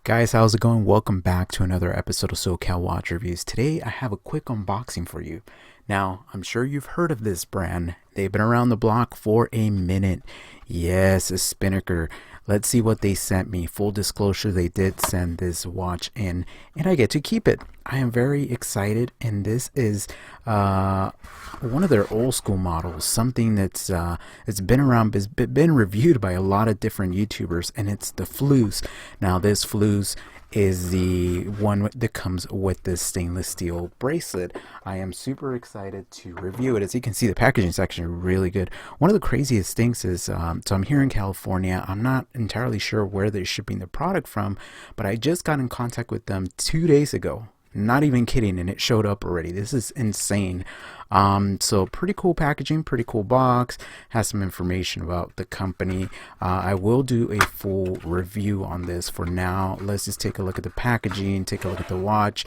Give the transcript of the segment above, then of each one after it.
Guys, how's it going? Welcome back to another episode of SoCal Watch Reviews. Today I have a quick unboxing for you. Now, I'm sure you've heard of this brand. They've been around the block for a minute. Yes, a Spinnaker. Let's see what they sent me. Full disclosure, they did send this watch in and I get to keep it. I am very excited, and this is one of their old school models, something that's it's been around, it's been reviewed by a lot of different YouTubers, and it's the Fleuss. Now this Fleuss is the one that comes with this stainless steel bracelet. I am super excited to review it. As you can see, the packaging section is really good. One of the craziest things is, so I'm here in California. I'm not entirely sure where they're shipping the product from, but I just got in contact with them 2 days ago. Not even kidding, and it showed up already. This is insane. So pretty cool packaging, pretty cool box, has some information about the company. I will do a full review on this. For now, let's just take a look at the packaging, take a look at the watch.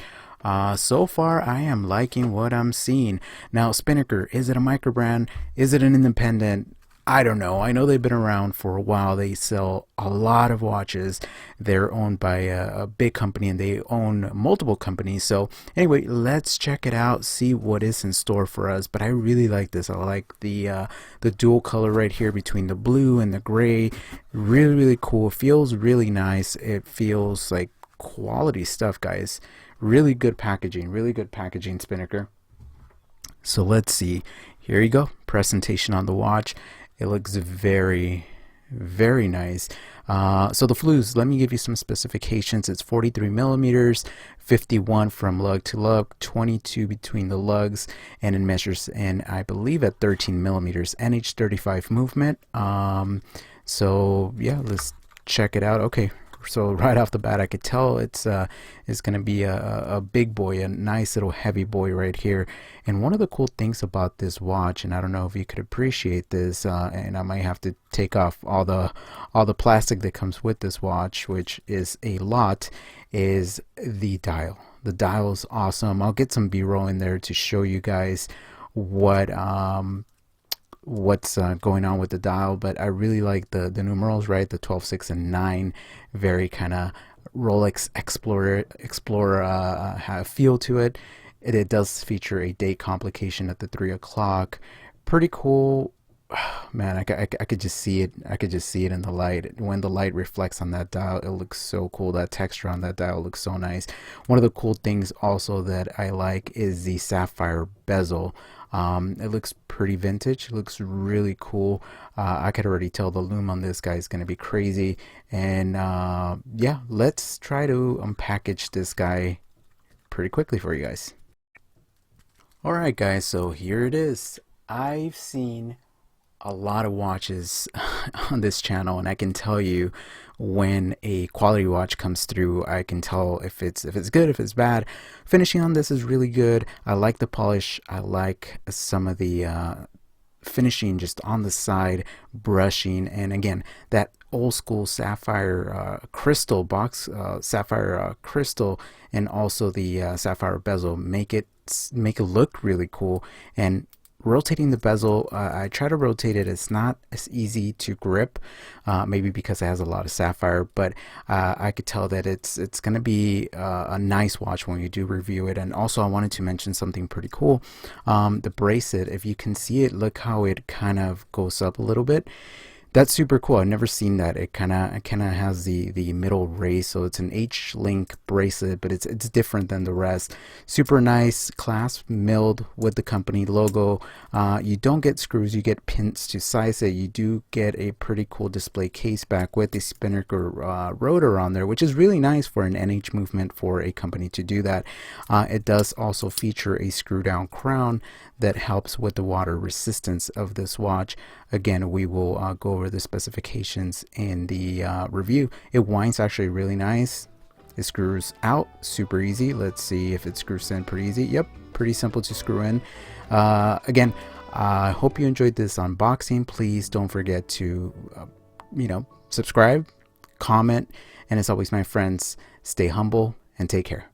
So far I am liking what I'm seeing. Now, Spinnaker, is it a micro brand? Is it an independent? I don't know. I know they've been around for a while. They sell a lot of watches. They're owned by a big company, and they own multiple companies. So anyway, let's check it out, see what is in store for us. But I really like this. I like the dual color right here between the blue and the gray. Really cool. It feels really nice. It feels like quality stuff, guys. Really good packaging, Spinnaker. So let's see. Here you go. Presentation on the watch. It looks very nice. So the Fleuss, let me give you some specifications. It's 43 millimeters, 51 from lug to lug, 22 between the lugs, and it measures in, I believe, at 13 millimeters. NH35 movement. So yeah, let's check it out. Okay. So right off the bat, I could tell it's going to be a big boy, a nice little heavy boy right here. And one of the cool things about this watch, and I don't know if you could appreciate this, and I might have to take off all the plastic that comes with this watch, which is a lot, is the dial. The dial is awesome. I'll get some B-roll in there to show you guys what's going on with the dial, but I really like the numerals, right? The 12, 6, and 9, very kind of Rolex Explorer feel to it. It does feature a date complication at the 3 o'clock. Pretty cool. Man, I could just see it. I could just see it in the light. When the light reflects on that dial, it looks so cool. That texture on that dial looks so nice. One of the cool things also that I like is the sapphire bezel. It looks pretty vintage. It looks really cool. I could already tell the lume on this guy is going to be crazy. And yeah, let's try to unpackage this guy pretty quickly for you guys. Alright guys, so here it is. I've seen a lot of watches on this channel, and I can tell you when a quality watch comes through. I can tell if it's good, if it's bad. Finishing on this is really good. I like the polish. I like some of the finishing just on the side, brushing, and again, that old school sapphire crystal box, sapphire crystal, and also the sapphire bezel make it look really cool. And rotating the bezel, I try to rotate it. It's not as easy to grip, maybe because it has a lot of sapphire, but I could tell that it's going to be a nice watch when you do review it. And also I wanted to mention something pretty cool. The bracelet, if you can see it, look how it kind of goes up a little bit. That's super cool. I've never seen that. It kind of has the middle raise, so it's an H-link bracelet, but it's different than the rest. Super nice clasp, milled with the company logo. You don't get screws, you get pins to size it. You do get a pretty cool display case back with the Spinnaker rotor on there, which is really nice for an NH movement for a company to do that. It does also feature a screw down crown that helps with the water resistance of this watch. Again, we will go over the specifications in the review. It winds actually really nice. It screws out super easy. Let's see if it screws in pretty easy. Yep, pretty simple to screw in. Again, I hope you enjoyed this unboxing. Please don't forget to, subscribe, comment, and as always, my friends, stay humble and take care.